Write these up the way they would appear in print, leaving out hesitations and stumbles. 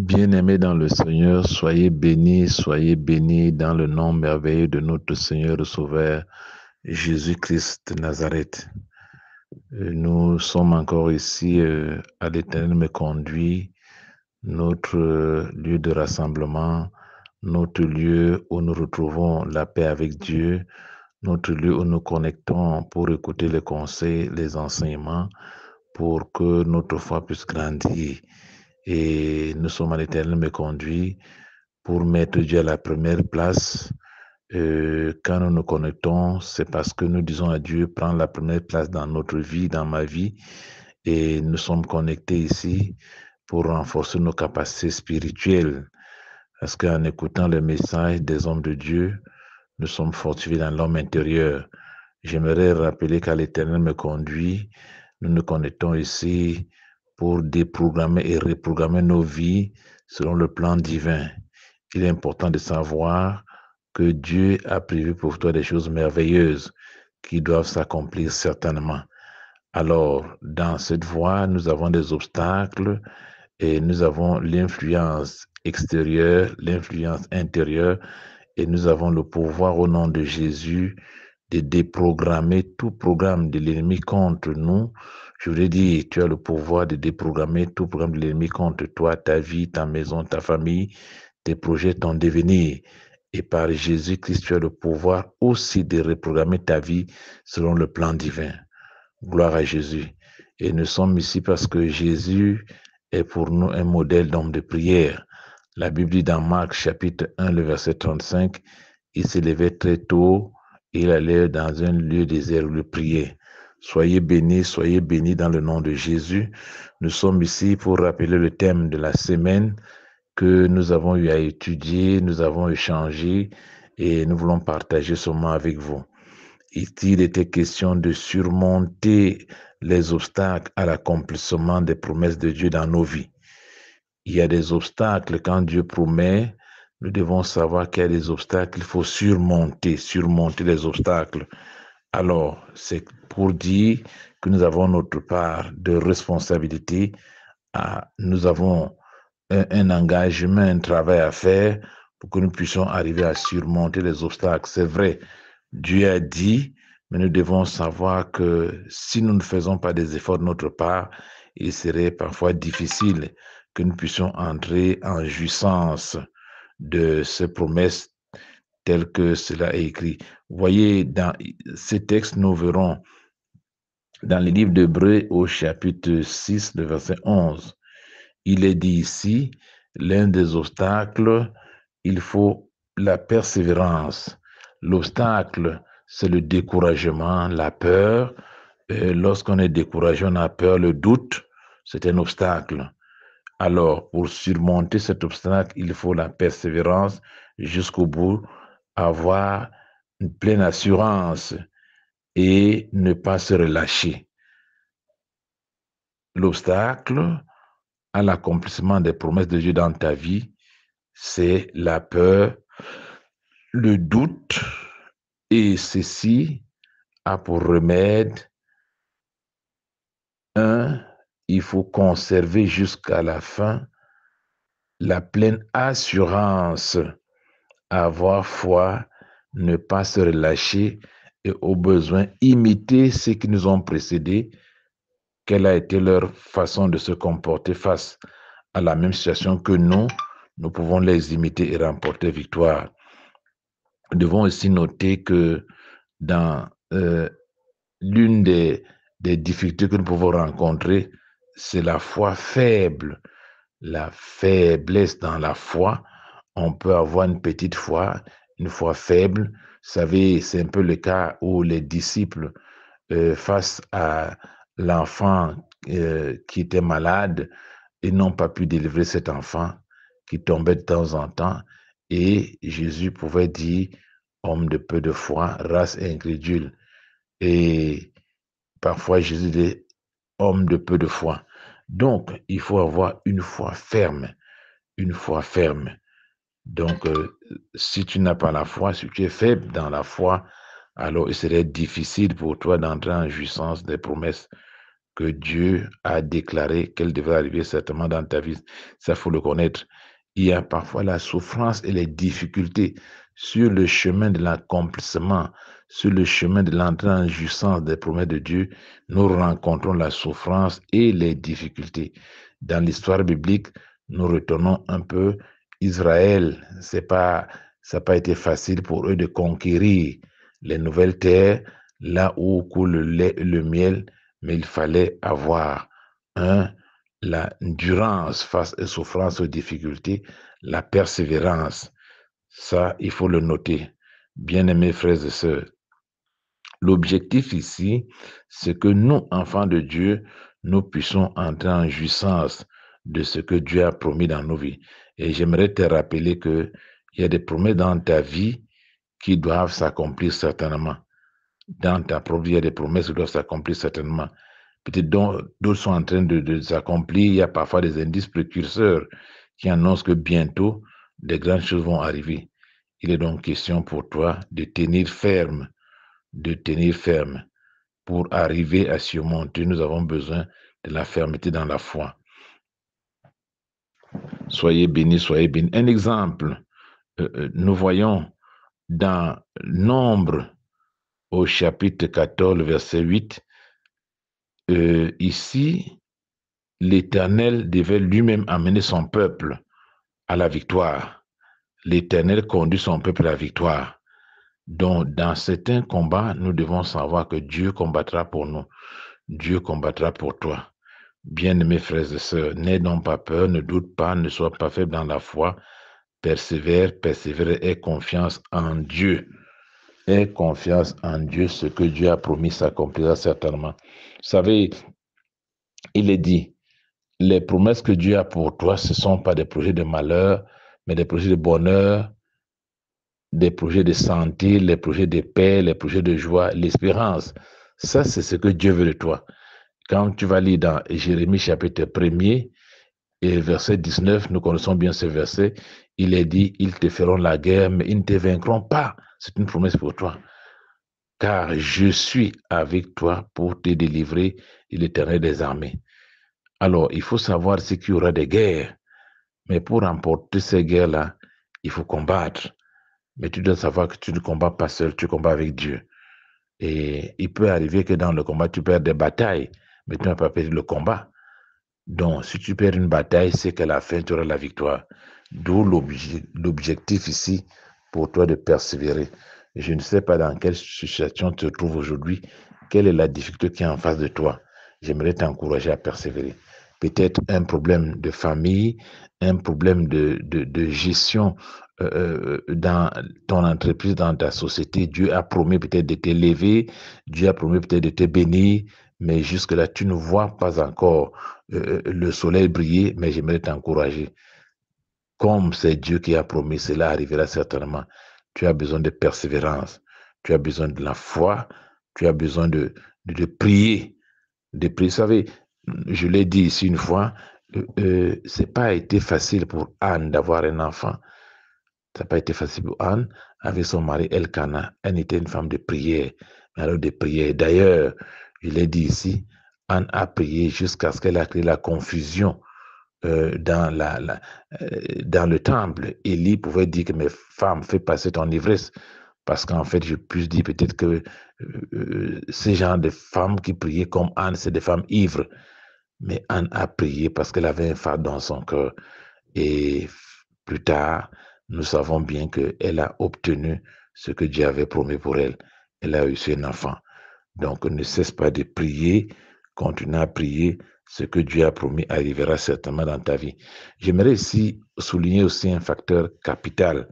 Bien-aimés dans le Seigneur, soyez bénis dans le nom merveilleux de notre Seigneur et Sauveur, Jésus-Christ de Nazareth. Nous sommes encore ici à l'Éternel me conduit, notre lieu de rassemblement, notre lieu où nous retrouvons la paix avec Dieu, notre lieu où nous connectons pour écouter les conseils, les enseignements, pour que notre foi puisse grandir. Et nous sommes à l'Éternel me conduit pour mettre Dieu à la première place. Quand nous nous connectons, c'est parce que nous disons à Dieu, prends la première place dans notre vie, dans ma vie. Et nous sommes connectés ici pour renforcer nos capacités spirituelles. Parce qu'en écoutant le message des hommes de Dieu, nous sommes fortifiés dans l'homme intérieur. J'aimerais rappeler qu'à l'Éternel me conduit, nous nous connectons ici pour déprogrammer et reprogrammer nos vies selon le plan divin. Il est important de savoir que Dieu a prévu pour toi des choses merveilleuses qui doivent s'accomplir certainement. Alors, dans cette voie, nous avons des obstacles et nous avons l'influence extérieure, l'influence intérieure et nous avons le pouvoir au nom de Jésus de déprogrammer tout programme de l'ennemi contre nous. Je voulais dire, tu as le pouvoir de déprogrammer tout programme de l'ennemi contre toi, ta vie, ta maison, ta famille, tes projets, ton devenir. Et par Jésus-Christ, tu as le pouvoir aussi de reprogrammer ta vie selon le plan divin. Gloire à Jésus. Et nous sommes ici parce que Jésus est pour nous un modèle d'homme de prière. La Bible dit dans Marc chapitre 1, le verset 35, il se levait très tôt et il allait dans un lieu désert où il priait. Soyez bénis dans le nom de Jésus. Nous sommes ici pour rappeler le thème de la semaine que nous avons eu à étudier, nous avons échangé et nous voulons partager ce moment avec vous. Il était question de surmonter les obstacles à l'accomplissement des promesses de Dieu dans nos vies. Il y a des obstacles quand Dieu promet, nous devons savoir qu'il y a des obstacles qu'il faut surmonter les obstacles. Alors, c'est pour dire que nous avons notre part de responsabilité, nous avons un engagement, un travail à faire pour que nous puissions arriver à surmonter les obstacles. C'est vrai, Dieu a dit, mais nous devons savoir que si nous ne faisons pas des efforts de notre part, il serait parfois difficile que nous puissions entrer en jouissance de ces promesses telles que cela est écrit. Vous voyez, dans ces textes, nous verrons dans le livre d'Hébreux au chapitre 6, le verset 11. Il est dit ici, l'un des obstacles, il faut la persévérance. L'obstacle, c'est le découragement, la peur. Lorsqu'on est découragé, on a peur, le doute, c'est un obstacle. Alors, pour surmonter cet obstacle, il faut la persévérance jusqu'au bout, avoir une pleine assurance et ne pas se relâcher. L'obstacle à l'accomplissement des promesses de Dieu dans ta vie, c'est la peur, le doute, et ceci a pour remède, il faut conserver jusqu'à la fin la pleine assurance, avoir foi, ne pas se relâcher et au besoin imiter ceux qui nous ont précédés, quelle a été leur façon de se comporter face à la même situation que nous pouvons les imiter et remporter victoire. Nous devons aussi noter que dans l'une des difficultés que nous pouvons rencontrer, c'est la foi faible, la faiblesse dans la foi. On peut avoir une petite foi, une foi faible. Vous savez, c'est un peu le cas où les disciples, face à l'enfant qui était malade, ils n'ont pas pu délivrer cet enfant qui tombait de temps en temps. Et Jésus pouvait dire, homme de peu de foi, race incrédule. Et parfois, Jésus dit, homme de peu de foi. Donc, il faut avoir une foi ferme, une foi ferme. Donc, si tu n'as pas la foi, si tu es faible dans la foi, alors il serait difficile pour toi d'entrer en jouissance des promesses que Dieu a déclaré qu'elle devrait arriver certainement dans ta vie. Ça, il faut le connaître. Il y a parfois la souffrance et les difficultés sur le chemin de l'accomplissement, sur le chemin de l'entrée en jouissance des promesses de Dieu. Nous rencontrons la souffrance et les difficultés. Dans l'histoire biblique, nous retournons un peu. Israël, ça n'a pas été facile pour eux de conquérir les nouvelles terres, là où coule le lait et le miel, mais il fallait avoir l'endurance face aux souffrances, aux difficultés, la persévérance. Ça, il faut le noter. Bien-aimés frères et sœurs, l'objectif ici, c'est que nous, enfants de Dieu, nous puissions entrer en jouissance de ce que Dieu a promis dans nos vies. Et j'aimerais te rappeler qu'il y a des promesses dans ta vie qui doivent s'accomplir certainement. Dans ta propre vie, il y a des promesses qui doivent s'accomplir certainement. Peut-être d'autres sont en train de s'accomplir. Il y a parfois des indices précurseurs qui annoncent que bientôt, des grandes choses vont arriver. Il est donc question pour toi de tenir ferme, Pour arriver à surmonter, nous avons besoin de la fermeté dans la foi. Soyez bénis, soyez bénis. Un exemple, nous voyons dans Nombre au chapitre 14, verset 8, ici, l'Éternel devait lui-même amener son peuple à la victoire. L'Éternel conduit son peuple à la victoire. Donc, dans certains combats, nous devons savoir que Dieu combattra pour nous. Dieu combattra pour toi. Bien-aimés frères et sœurs, n'aie donc pas peur, ne doute pas, ne sois pas faible dans la foi. Persévère et aie confiance en Dieu. Aie confiance en Dieu, ce que Dieu a promis s'accomplira certainement. Vous savez, il est dit, les promesses que Dieu a pour toi, ce ne sont pas des projets de malheur, mais des projets de bonheur, des projets de santé, les projets de paix, les projets de joie, l'espérance. Ça, c'est ce que Dieu veut de toi. Quand tu vas lire dans Jérémie chapitre 1er et verset 19, nous connaissons bien ce verset, il est dit, ils te feront la guerre, mais ils ne te vaincront pas. C'est une promesse pour toi. Car je suis avec toi pour te délivrer, dit l'Éternel des armées. Alors, il faut savoir ce qu'il y aura des guerres. Mais pour remporter ces guerres-là, il faut combattre. Mais tu dois savoir que tu ne combats pas seul, tu combats avec Dieu. Et il peut arriver que dans le combat, tu perds des batailles, mais tu n'as pas perdu le combat. Donc, si tu perds une bataille, c'est qu'à la fin, tu auras la victoire. D'où l'objectif ici pour toi de persévérer. Je ne sais pas dans quelle situation tu te trouves aujourd'hui, quelle est la difficulté qui est en face de toi. J'aimerais t'encourager à persévérer. Peut-être un problème de famille, un problème de gestion dans ton entreprise, dans ta société. Dieu a promis peut-être de t'élever, Dieu a promis peut-être de te bénir, mais jusque-là, tu ne vois pas encore le soleil briller, mais j'aimerais t'encourager. Comme c'est Dieu qui a promis, cela arrivera certainement. Tu as besoin de persévérance, tu as besoin de la foi, tu as besoin de prier. De prier. Vous savez, je l'ai dit ici une fois, ce n'a pas été facile pour Anne d'avoir un enfant. Ça n'a pas été facile pour Anne avec son mari Elkana. Elle était une femme de prière, alors de prière. D'ailleurs, je l'ai dit ici, Anne a prié jusqu'à ce qu'elle a créé la confusion dans le temple. Élie pouvait dire que mes femmes, fais passer ton ivresse. Parce qu'en fait, je puisse dire peut-être que ces gens de femmes qui priaient comme Anne, c'est des femmes ivres. Mais Anne a prié parce qu'elle avait un phare dans son cœur. Et plus tard, nous savons bien qu'elle a obtenu ce que Dieu avait promis pour elle. Elle a eu un enfant. Donc, ne cesse pas de prier, continue à prier. Ce que Dieu a promis arrivera certainement dans ta vie. J'aimerais ici souligner aussi un facteur capital,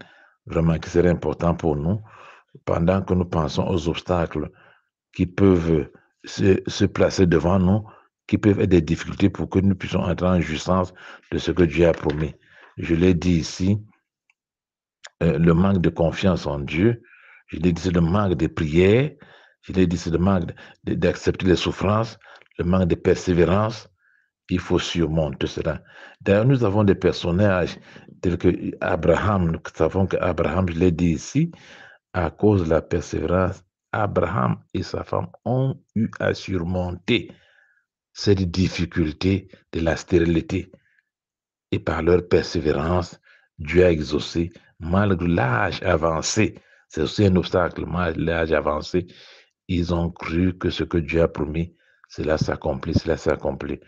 vraiment qui serait important pour nous, pendant que nous pensons aux obstacles qui peuvent se placer devant nous, qui peuvent être des difficultés pour que nous puissions entrer en jouissance de ce que Dieu a promis. Je l'ai dit ici, le manque de confiance en Dieu, je l'ai dit, c'est le manque de prière, je l'ai dit, c'est le manque d'accepter les souffrances, le manque de persévérance. Il faut surmonter cela. D'ailleurs, nous avons des personnages tels que Abraham. Nous savons qu'Abraham, je l'ai dit ici, à cause de la persévérance, Abraham et sa femme ont eu à surmonter cette difficulté de la stérilité. Et par leur persévérance, Dieu a exaucé, malgré l'âge avancé. C'est aussi un obstacle, malgré l'âge avancé. Ils ont cru que ce que Dieu a promis, cela s'accomplit, cela s'accomplit.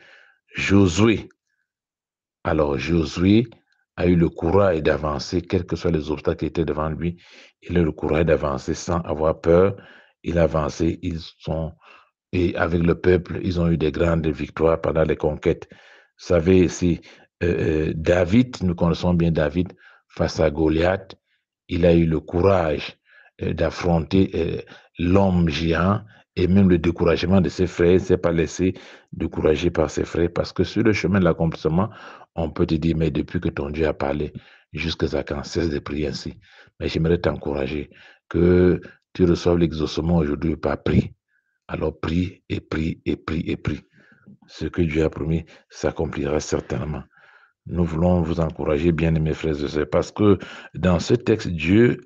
Josué, alors Josué a eu le courage d'avancer, quels que soient les obstacles qui étaient devant lui. Il a eu le courage d'avancer sans avoir peur. Il a avancé, et avec le peuple, ils ont eu des grandes victoires pendant les conquêtes. Vous savez, si David, nous connaissons bien David, face à Goliath, il a eu le courage d'affronter l'homme géant et même le découragement de ses frères. Il ne s'est pas laissé décourager par ses frères parce que sur le chemin de l'accomplissement, on peut te dire, mais depuis que ton Dieu a parlé, jusqu'à ce qu'on cesse de prier ainsi. Mais j'aimerais t'encourager que tu reçoives l'exaucement aujourd'hui par prix. Alors prie et prie et prie et prie. Ce que Dieu a promis s'accomplira certainement. Nous voulons vous encourager, bien-aimés frères et sœurs, parce que dans ce texte, Dieu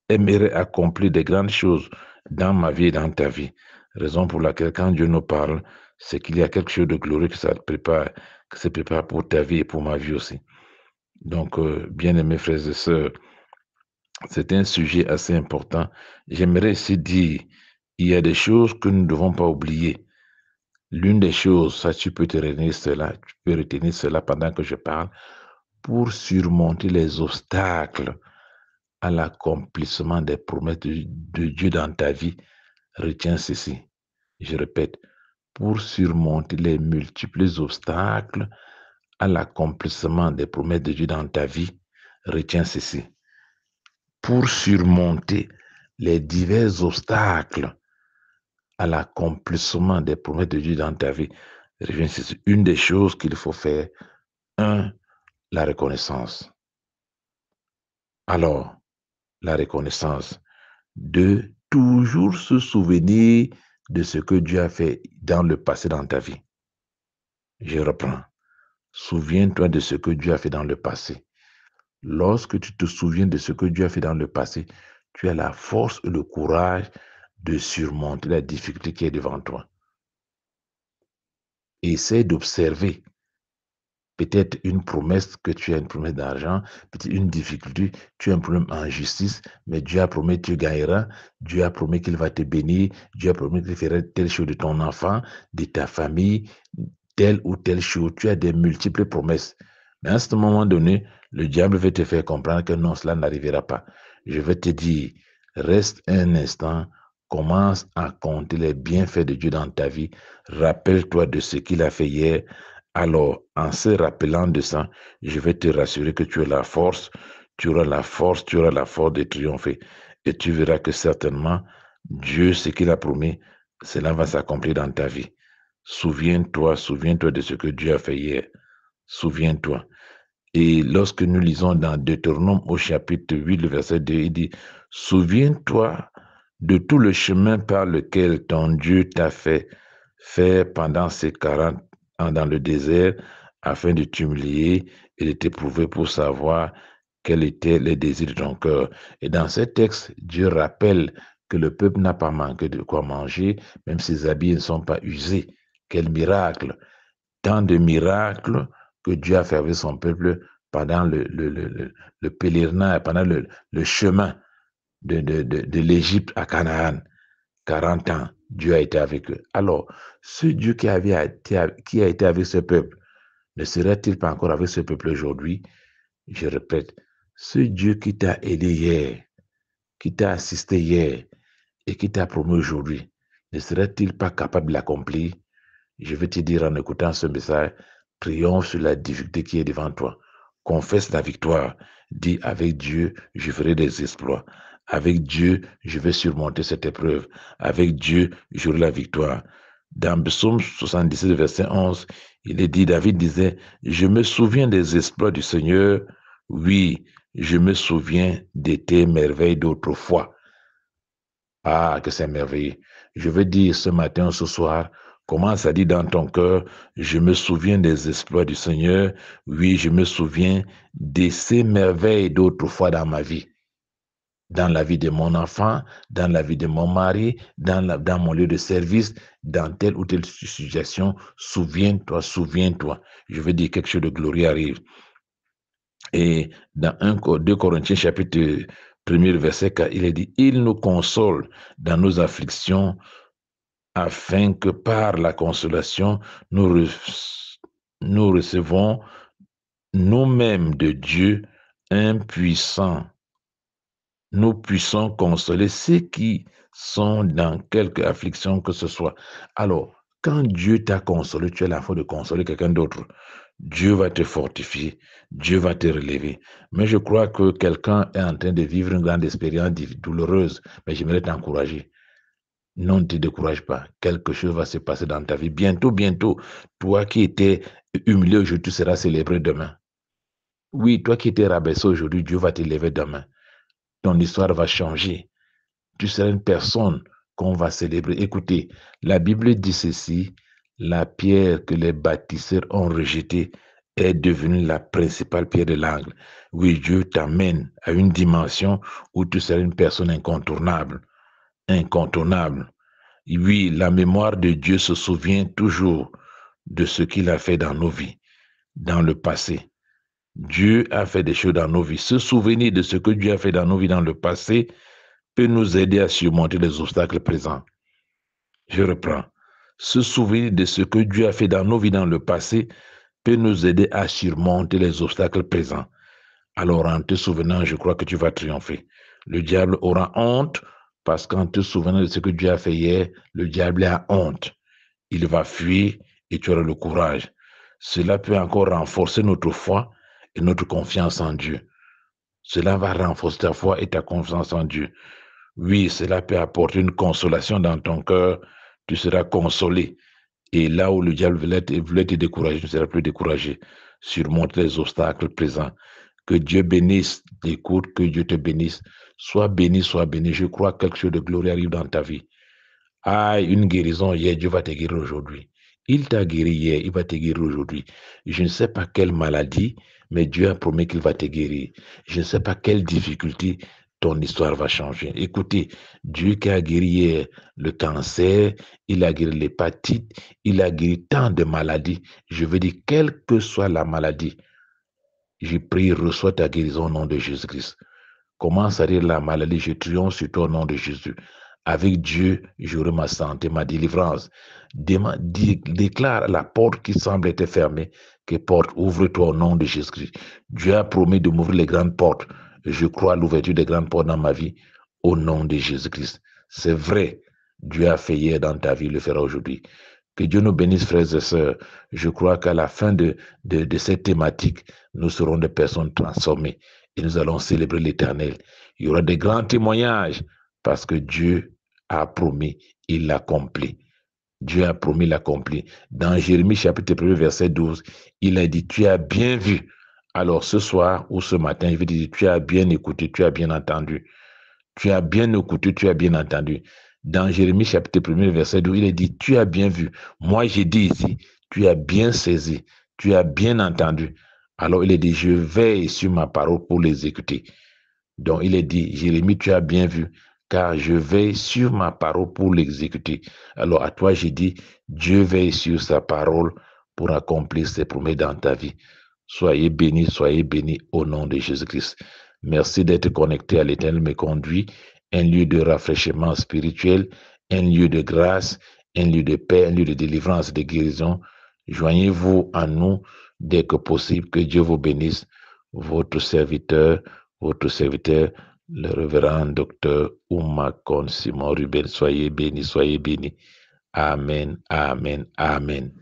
aimerait accomplir des grandes choses dans ma vie et dans ta vie. Raison pour laquelle, quand Dieu nous parle, c'est qu'il y a quelque chose de glorieux qui se prépare pour ta vie et pour ma vie aussi. Donc, bien-aimés frères et sœurs, c'est un sujet assez important. J'aimerais aussi dire, il y a des choses que nous ne devons pas oublier. L'une des choses, ça tu peux retenir cela pendant que je parle, pour surmonter les obstacles à l'accomplissement des promesses de Dieu dans ta vie, retiens ceci. Je répète, pour surmonter les multiples obstacles à l'accomplissement des promesses de Dieu dans ta vie, retiens ceci. Pour surmonter les divers obstacles à l'accomplissement des promesses de Dieu dans ta vie, retiens ceci. Une des choses qu'il faut faire, la reconnaissance. Alors, la reconnaissance. 2, toujours se souvenir de ce que Dieu a fait dans le passé dans ta vie. Je reprends. Souviens-toi de ce que Dieu a fait dans le passé. Lorsque tu te souviens de ce que Dieu a fait dans le passé, tu as la force et le courage de surmonter la difficulté qui est devant toi. Essaie d'observer peut-être une promesse que tu as, une promesse d'argent, peut-être une difficulté, tu as un problème en justice, mais Dieu a promis que tu gagneras, Dieu a promis qu'il va te bénir, Dieu a promis qu'il fera telle chose de ton enfant, de ta famille, telle ou telle chose. Tu as des multiples promesses. Mais à ce moment donné, le diable veut te faire comprendre que non, cela n'arrivera pas. Je vais te dire, reste un instant, commence à compter les bienfaits de Dieu dans ta vie. Rappelle-toi de ce qu'il a fait hier. Alors, en se rappelant de ça, je vais te rassurer que tu as la force, tu auras la force, tu auras la force de triompher. Et tu verras que certainement, Dieu, ce qu'il a promis, cela va s'accomplir dans ta vie. Souviens-toi de ce que Dieu a fait hier. Souviens-toi. Et lorsque nous lisons dans Deutéronome au chapitre 8, le verset 2, il dit, souviens-toi de tout le chemin par lequel ton Dieu t'a fait faire pendant ces 40 ans dans le désert, afin de t'humilier et de t'éprouver pour savoir quels étaient les désirs de ton cœur. Et dans ce texte, Dieu rappelle que le peuple n'a pas manqué de quoi manger, même ses habits ne sont pas usés. Quel miracle! Tant de miracles que Dieu a fait avec son peuple pendant le pèlerinage, pendant le chemin de l'Égypte à Canaan. 40 ans, Dieu a été avec eux. Alors, ce Dieu qui a été avec ce peuple, ne serait-il pas encore avec ce peuple aujourd'hui? Je répète, ce Dieu qui t'a aidé hier, qui t'a assisté hier et qui t'a promis aujourd'hui, ne serait-il pas capable de l'accomplir? Je vais te dire en écoutant ce message, triomphe sur la difficulté qui est devant toi. Confesse la victoire. Dis, avec Dieu, je ferai des exploits. Avec Dieu, je vais surmonter cette épreuve. Avec Dieu, j'aurai la victoire. Dans Psaume 77, verset 11, il est dit, David disait, je me souviens des exploits du Seigneur. Oui, je me souviens de tes merveilles d'autrefois. Ah, que c'est merveilleux. Je veux dire ce matin, ce soir, commence à dire dans ton cœur, je me souviens des exploits du Seigneur. Oui, je me souviens de ces merveilles d'autrefois dans ma vie. dans la vie de mon enfant, dans la vie de mon mari, dans mon lieu de service, dans telle ou telle situation. Souviens-toi, souviens-toi. Je veux dire quelque chose de glorieux arrive. Et dans 2 Corinthiens chapitre 1er verset 4, il est dit, il nous console dans nos afflictions afin que par la consolation, nous recevons nous-mêmes de Dieu impuissant. Nous puissons consoler ceux qui sont dans quelque affliction que ce soit. Alors, quand Dieu t'a consolé, tu as la foi de consoler quelqu'un d'autre. Dieu va te fortifier, Dieu va te relever. Mais je crois que quelqu'un est en train de vivre une grande expérience douloureuse, mais j'aimerais t'encourager. Non, ne te décourage pas. Quelque chose va se passer dans ta vie. Bientôt, bientôt, toi qui étais humilié aujourd'hui, tu seras célébré demain. Oui, toi qui étais rabaissé aujourd'hui, Dieu va t'élever demain. Ton histoire va changer. Tu seras une personne qu'on va célébrer. Écoutez, la Bible dit ceci, la pierre que les bâtisseurs ont rejetée est devenue la principale pierre de l'angle. Oui, Dieu t'amène à une dimension où tu seras une personne incontournable. Incontournable. Oui, la mémoire de Dieu se souvient toujours de ce qu'il a fait dans nos vies, dans le passé. Dieu a fait des choses dans nos vies. Se souvenir de ce que Dieu a fait dans nos vies dans le passé peut nous aider à surmonter les obstacles présents. Je reprends. Se souvenir de ce que Dieu a fait dans nos vies dans le passé peut nous aider à surmonter les obstacles présents. Alors, en te souvenant, je crois que tu vas triompher. Le diable aura honte parce qu'en te souvenant de ce que Dieu a fait hier, le diable a honte. Il va fuir et tu auras le courage. Cela peut encore renforcer notre foi et notre confiance en Dieu. Cela va renforcer ta foi et ta confiance en Dieu. Oui, cela peut apporter une consolation dans ton cœur. Tu seras consolé. Et là où le diable voulait te décourager, tu ne seras plus découragé. Surmonte les obstacles présents. Que Dieu bénisse. Écoute, que Dieu te bénisse. Sois béni, sois béni. Je crois que quelque chose de glorieux arrive dans ta vie. Ah, une guérison hier, Dieu va te guérir aujourd'hui. Il t'a guéri hier, il va te guérir aujourd'hui. Je ne sais pas quelle maladie, mais Dieu a promis qu'il va te guérir. Je ne sais pas quelle difficulté, ton histoire va changer. Écoutez, Dieu qui a guéri hier le cancer, il a guéri l'hépatite, il a guéri tant de maladies. Je veux dire, quelle que soit la maladie, je prie, reçois ta guérison au nom de Jésus-Christ. Commence à dire la maladie, je triomphe sur toi au nom de Jésus. Avec Dieu, j'aurai ma santé, ma délivrance. Déclare la porte qui semble être fermée, que porte, ouvre-toi au nom de Jésus-Christ. Dieu a promis de m'ouvrir les grandes portes. Je crois à l'ouverture des grandes portes dans ma vie au nom de Jésus-Christ. C'est vrai, Dieu a fait hier dans ta vie, il le fera aujourd'hui. Que Dieu nous bénisse, frères et sœurs. Je crois qu'à la fin de cette thématique, nous serons des personnes transformées et nous allons célébrer l'Éternel. Il y aura des grands témoignages parce que Dieu a promis, il l'accomplit. Dieu a promis, il l'accomplit. Dans Jérémie chapitre 1, verset 12, il a dit, tu as bien vu. Alors ce soir ou ce matin, je vais te dire, tu as bien écouté, tu as bien entendu. Tu as bien écouté, tu as bien entendu. Dans Jérémie chapitre 1, verset 12, il est dit, tu as bien vu. Moi, j'ai dit ici, tu as bien saisi, tu as bien entendu. Alors il est dit, je veille sur ma parole pour l'exécuter. Donc il est dit, Jérémie, tu as bien vu, car je veille sur ma parole pour l'exécuter. Alors à toi, j'ai dit, Dieu veille sur sa parole pour accomplir ses promesses dans ta vie. Soyez bénis au nom de Jésus-Christ. Merci d'être connecté à l'Éternel me conduit, un lieu de rafraîchissement spirituel, un lieu de grâce, un lieu de paix, un lieu de délivrance, de guérison. Joignez-vous à nous dès que possible. Que Dieu vous bénisse. Votre serviteur, le révérend docteur Oumakon Simon Ruben. Soyez bénis, soyez bénis. Amen, amen, amen.